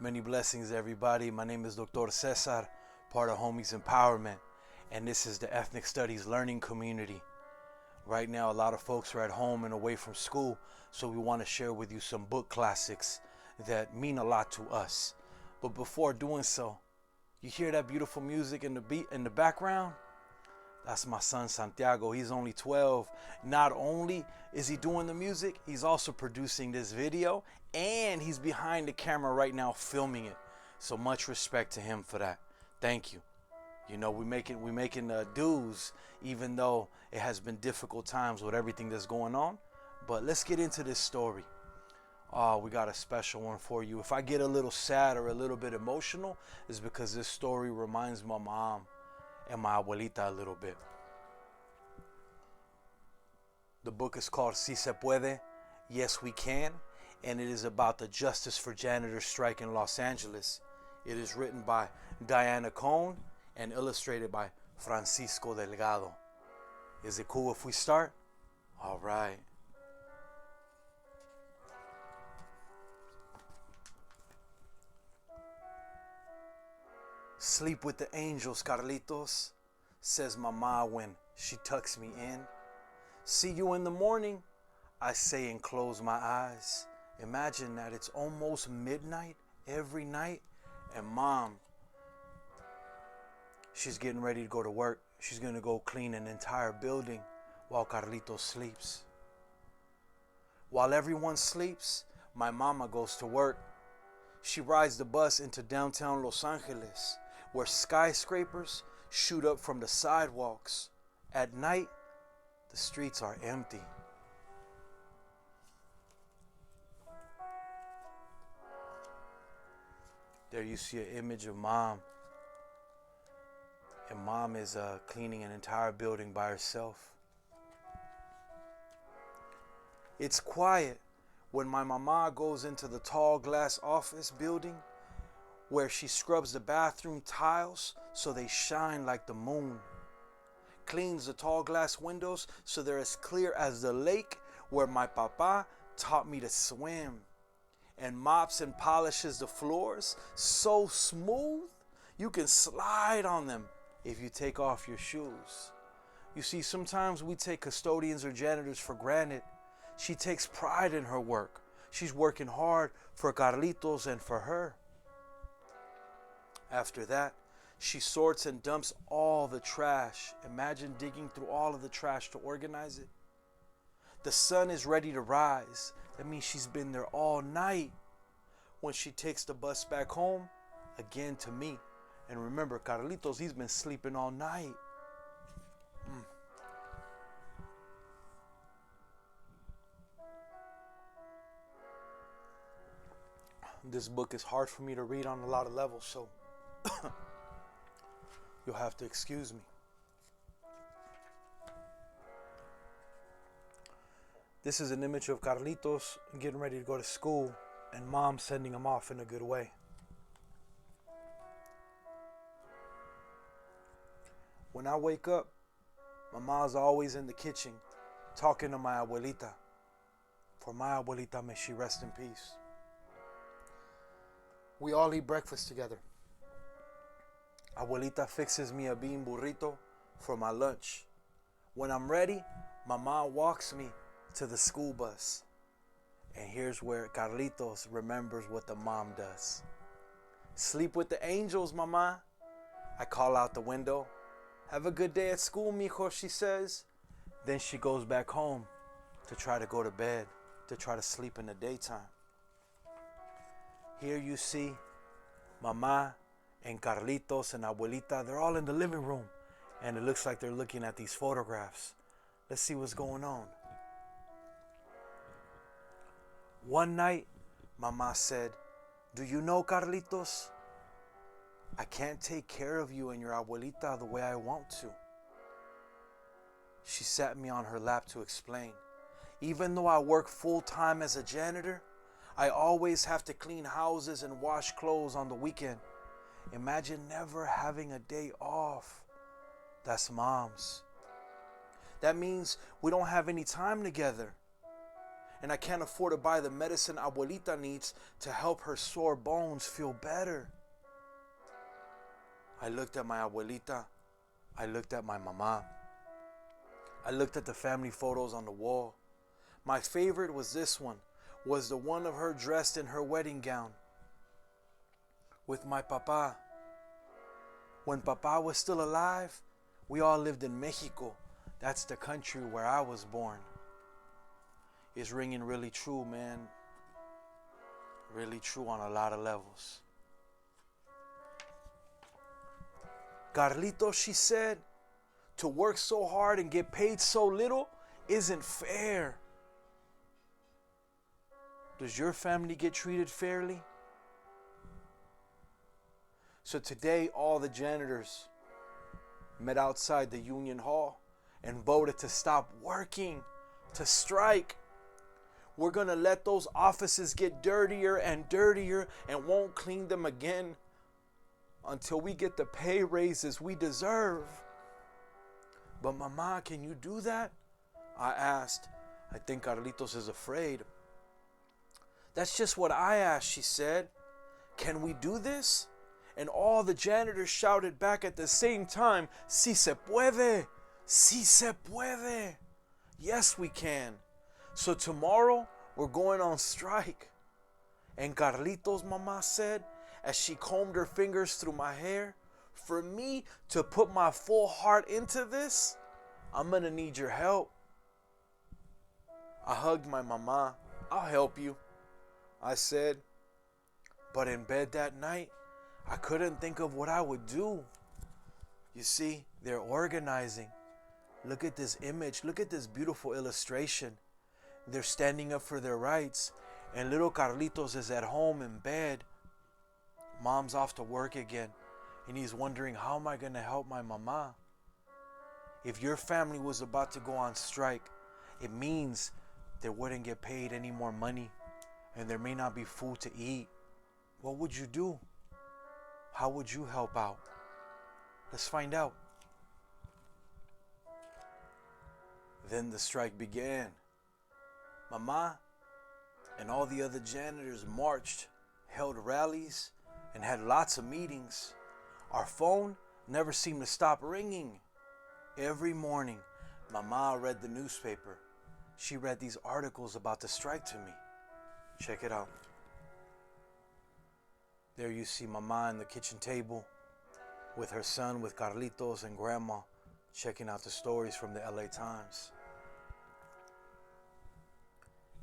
Many blessings, everybody. My name is Dr. Cesar, part of Homies Empowerment, and this is the Ethnic Studies Learning Community. Right now, a lot of folks are at home and away from school, so we want to share with you some book classics that mean a lot to us. But before doing so, you hear that beautiful music in the beat in the background? That's my son Santiago. He's only 12. Not only is he doing the music, he's also producing this video, and he's behind the camera right now filming it. So much respect to him for that. Thank you. You know, we making dues, even though it has been difficult times with everything that's going on. But let's get into this story. Oh, we got a special one for you. If I get a little sad or a little bit emotional, it's because this story reminds my mom and my abuelita a little bit. The book is called Si Se Puede, Yes We Can, and it is about the Justice for Janitors strike in Los Angeles. It is written by Diana Cohn and illustrated by Francisco Delgado. Is it cool if we start? All right. Sleep with the angels, Carlitos, says Mama when she tucks me in. See you in the morning, I say and close my eyes. Imagine that it's almost midnight every night, and Mom, she's getting ready to go to work. She's going to go clean an entire building while Carlitos sleeps. While everyone sleeps, my mama goes to work. She rides the bus into downtown Los Angeles, where skyscrapers shoot up from the sidewalks. At night, the streets are empty. There you see an image of Mom. And Mom is cleaning an entire building by herself. It's quiet when my mama goes into the tall glass office building where she scrubs the bathroom tiles so they shine like the moon, cleans the tall glass windows so they're as clear as the lake where my papa taught me to swim, and mops and polishes the floors so smooth you can slide on them if you take off your shoes. You see, sometimes we take custodians or janitors for granted. She takes pride in her work. She's working hard for Carlitos and for her. After that, she sorts and dumps all the trash. Imagine digging through all of the trash to organize it. The sun is ready to rise. That means she's been there all night. When she takes the bus back home, again to me. And remember, Carlitos, he's been sleeping all night. This book is hard for me to read on a lot of levels, so you'll have to excuse me. This is an image of Carlitos getting ready to go to school and Mom sending him off in a good way. When I wake up, Mama's always in the kitchen talking to my abuelita. For my abuelita, may she rest in peace. We all eat breakfast together. Abuelita fixes me a bean burrito for my lunch. When I'm ready, Mama walks me to the school bus. And here's where Carlitos remembers what the mom does. Sleep with the angels, Mama. I call out the window. Have a good day at school, mijo, she says. Then she goes back home to try to go to bed, to try to sleep in the daytime. Here you see Mama and Carlitos and Abuelita. They're all in the living room. And it looks like they're looking at these photographs. Let's see what's going on. One night, Mama said, "Do you know, Carlitos? I can't take care of you and your abuelita the way I want to." She sat me on her lap to explain. Even though I work full-time as a janitor, I always have to clean houses and wash clothes on the weekend. Imagine never having a day off. That's Mom's. That means we don't have any time together. and I can't afford to buy the medicine abuelita needs to help her sore bones feel better. I looked at my abuelita. I looked at my mama. I looked at the family photos on the wall. My favorite was this one, was the one of her dressed in her wedding gown with my papa. When papa was still alive, we all lived in Mexico. That's the country where I was born. It's ringing really true, man. Really true on a lot of levels. Carlitos, she said, to work so hard and get paid so little isn't fair. Does your family get treated fairly? So today, all the janitors met outside the Union Hall and voted to stop working, to strike. We're gonna let those offices get dirtier and dirtier and won't clean them again until we get the pay raises we deserve. But Mama, can you do that? I asked. I think Carlitos is afraid. That's just what I asked, she said. Can we do this? And all the janitors shouted back at the same time, "Sí se puede! Sí se puede!" Yes, we can. So tomorrow, we're going on strike. And Carlitos, Mama said, as she combed her fingers through my hair, for me to put my full heart into this, I'm gonna need your help. I hugged my mama. I'll help you, I said. But in bed that night, I couldn't think of what I would do. You see, they're organizing. Look at this image. Look at this beautiful illustration. They're standing up for their rights. And little Carlitos is at home in bed. Mom's off to work again. And he's wondering, how am I going to help my mama? If your family was about to go on strike, it means they wouldn't get paid any more money. And there may not be food to eat. What would you do? How would you help out? Let's find out. Then the strike began. Mama and all the other janitors marched, held rallies, and had lots of meetings. Our phone never seemed to stop ringing. Every morning, Mama read the newspaper. She read these articles about the strike to me. Check it out. There you see Mama on the kitchen table with her son, with Carlitos and Grandma, checking out the stories from the LA Times.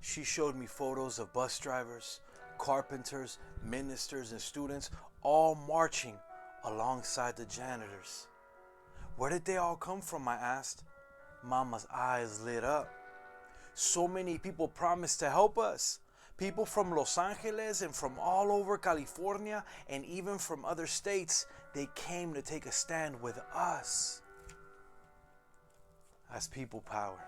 She showed me photos of bus drivers, carpenters, ministers, and students all marching alongside the janitors. Where did they all come from, I asked. Mama's eyes lit up. So many people promised to help us. People from Los Angeles and from all over California and even from other states, they came to take a stand with us. That's people power.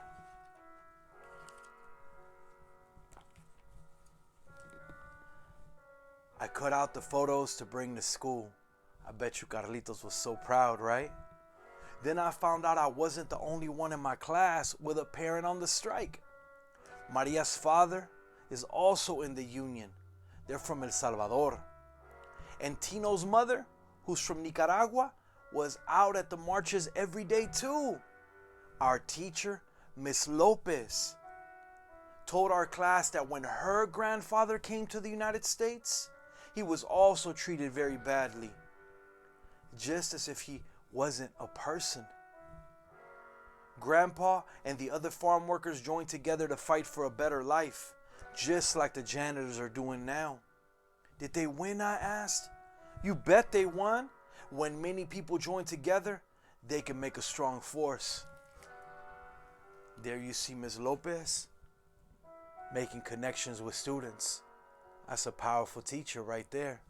I cut out the photos to bring to school. I bet you Carlitos was so proud, right? Then I found out I wasn't the only one in my class with a parent on the strike. Maria's father is also in the union. They're from El Salvador. And Tino's mother, who's from Nicaragua, was out at the marches every day too. Our teacher, Miss Lopez, told our class that when her grandfather came to the United States, he was also treated very badly, just as if he wasn't a person. Grandpa and the other farm workers joined together to fight for a better life, just like the janitors are doing now. Did they win, I asked. You bet they won. When many people join together, they can make a strong force. There you see Ms. Lopez making connections with students. That's a powerful teacher right there.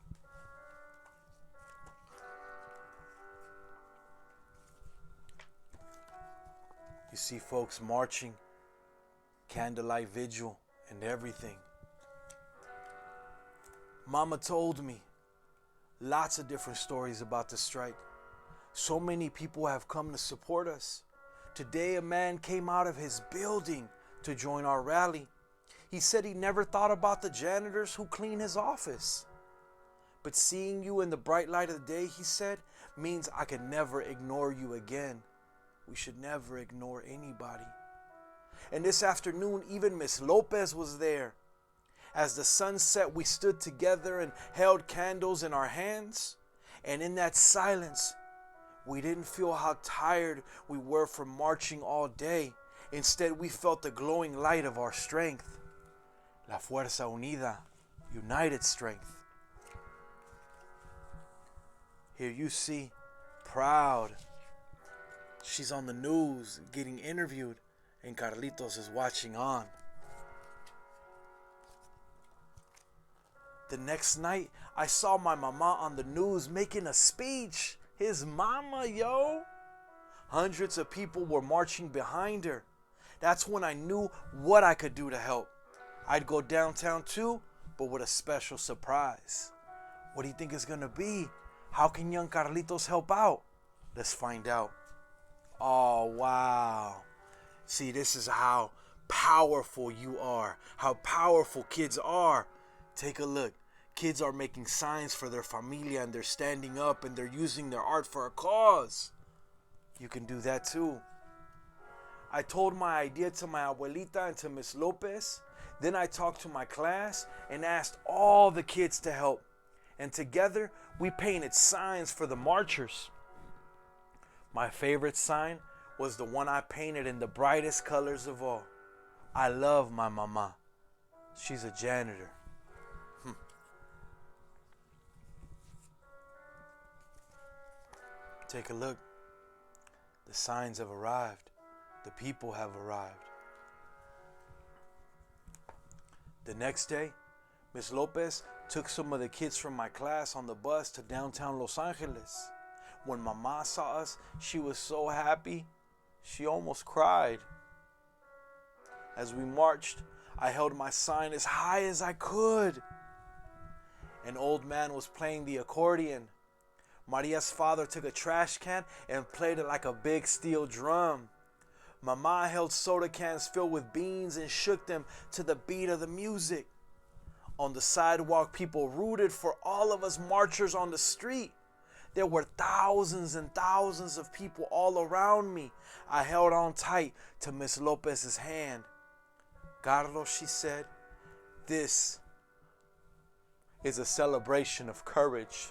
You see folks marching, candlelight vigil, and everything. Mama told me lots of different stories about the strike. So many people have come to support us. Today a man came out of his building to join our rally. He said he never thought about the janitors who clean his office. But seeing you in the bright light of the day, he said, means I could never ignore you again. We should never ignore anybody. And this afternoon, even Miss Lopez was there. As the sun set, we stood together and held candles in our hands. And in that silence, we didn't feel how tired we were from marching all day. Instead, we felt the glowing light of our strength. La fuerza unida, united strength. Here you see, proud. She's on the news, getting interviewed, and Carlitos is watching on. The next night, I saw my mama on the news making a speech. His mama, yo. Hundreds of people were marching behind her. That's when I knew what I could do to help. I'd go downtown too, but with a special surprise. What do you think it's gonna be? How can young Carlitos help out? Let's find out. Oh, wow. See, this is how powerful you are. How powerful kids are. Take a look. Kids are making signs for their familia and they're standing up and they're using their art for a cause. You can do that too. I told my idea to my abuelita and to Miss Lopez. Then I talked to my class and asked all the kids to help. And together we painted signs for the marchers. My favorite sign was the one I painted in the brightest colors of all. I love my mama. She's a janitor. Take a look. The signs have arrived. The people have arrived. The next day, Miss Lopez took some of the kids from my class on the bus to downtown Los Angeles. When Mama saw us, she was so happy, she almost cried. As we marched, I held my sign as high as I could. An old man was playing the accordion. Maria's father took a trash can and played it like a big steel drum. Mama held soda cans filled with beans and shook them to the beat of the music. On the sidewalk, people rooted for all of us marchers on the street. There were thousands and thousands of people all around me. I held on tight to Miss Lopez's hand. Carlos, she said, this is a celebration of courage.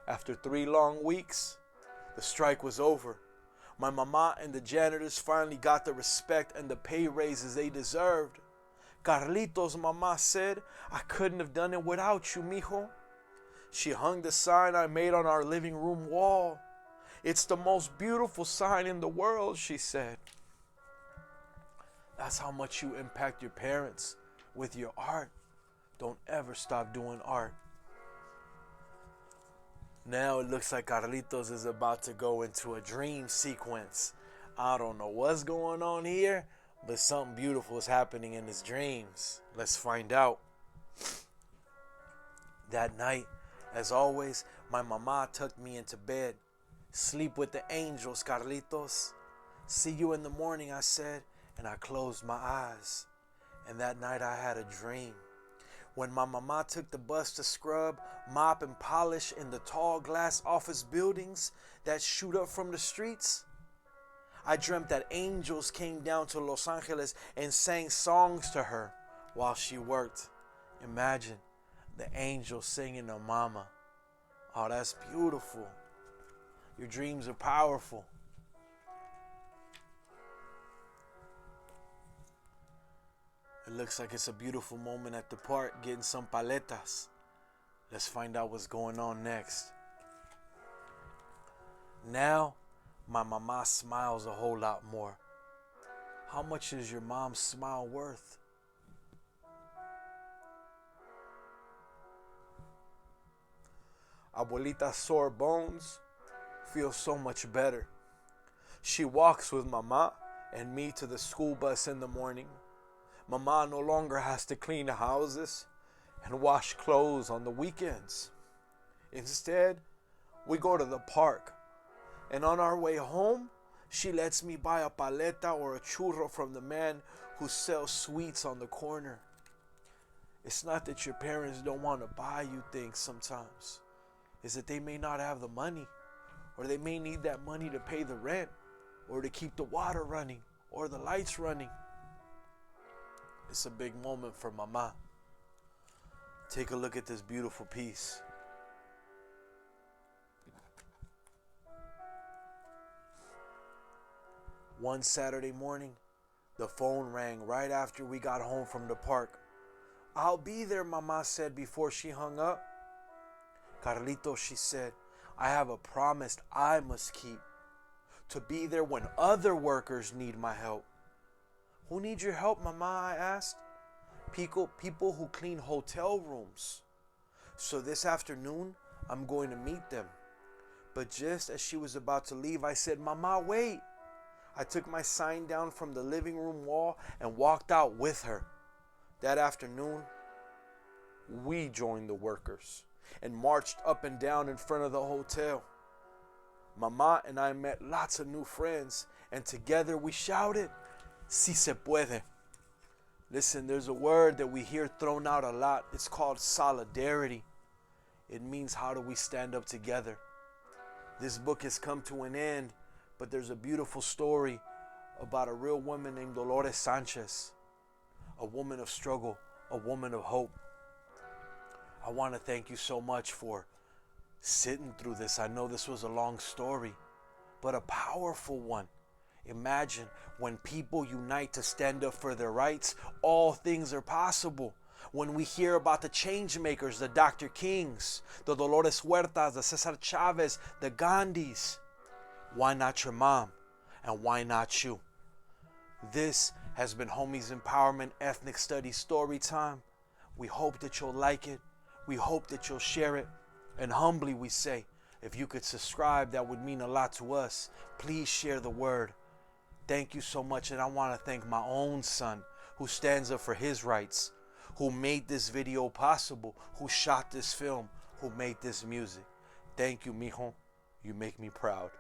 After 3 long weeks, the strike was over. My mama and the janitors finally got the respect and the pay raises they deserved. Carlitos, mama said, I couldn't have done it without you, mijo. She hung the sign I made on our living room wall. It's the most beautiful sign in the world, she said. That's how much you impact your parents with your art. Don't ever stop doing art. Now it looks like Carlitos is about to go into a dream sequence. I don't know what's going on here, but something beautiful is happening in his dreams. Let's find out. That night, as always, my mama tucked me into bed. Sleep with the angels, Carlitos. See you in the morning, I said, and I closed my eyes. And that night I had a dream. When my mama took the bus to scrub, mop, and polish in the tall glass office buildings that shoot up from the streets, I dreamt that angels came down to Los Angeles and sang songs to her while she worked. Imagine the angels singing to mama. Oh, that's beautiful. Your dreams are powerful. It looks like it's a beautiful moment at the park getting some paletas. Let's find out what's going on next. Now, my mama smiles a whole lot more. How much is your mom's smile worth? Abuelita's sore bones feel so much better. She walks with mama and me to the school bus in the morning. Mama no longer has to clean the houses and wash clothes on the weekends. Instead, we go to the park. And on our way home, She lets me buy a paleta or a churro from the man who sells sweets on the corner. It's not that your parents don't want to buy you things sometimes. It's that they may not have the money, or they may need that money to pay the rent, or to keep the water running, or the lights running. It's a big moment for Mama. Take a look at this beautiful piece. One Saturday morning, the phone rang right after we got home from the park. "I'll be there," Mama said before she hung up. "Carlito," she said, "I have a promise I must keep. To be there when other workers need my help." "Who needs your help, Mama?" I asked. People who clean hotel rooms. So this afternoon, I'm going to meet them." But just as she was about to leave, I said, "Mama, wait." I took my sign down from the living room wall and walked out with her. That afternoon, we joined the workers and marched up and down in front of the hotel. Mama and I met lots of new friends, and together we shouted, "Si se puede." Listen, there's a word that we hear thrown out a lot. It's called solidarity. It means, how do we stand up together? This book has come to an end, but there's a beautiful story about a real woman named Dolores Sanchez, a woman of struggle, a woman of hope. I want to thank you so much for sitting through this. I know this was a long story, but a powerful one. Imagine when people unite to stand up for their rights, all things are possible. When we hear about the change makers, the Dr. Kings, the Dolores Huertas, the Cesar Chavez, the Gandhis, why not your mom? And why not you? This has been Homies Empowerment Ethnic Studies Story Time. We hope that you'll like it. We hope that you'll share it. And humbly we say, if you could subscribe, that would mean a lot to us. Please share the word. Thank you so much. And I want to thank my own son, who stands up for his rights, who made this video possible, who shot this film, who made this music. Thank you, mijo. You make me proud.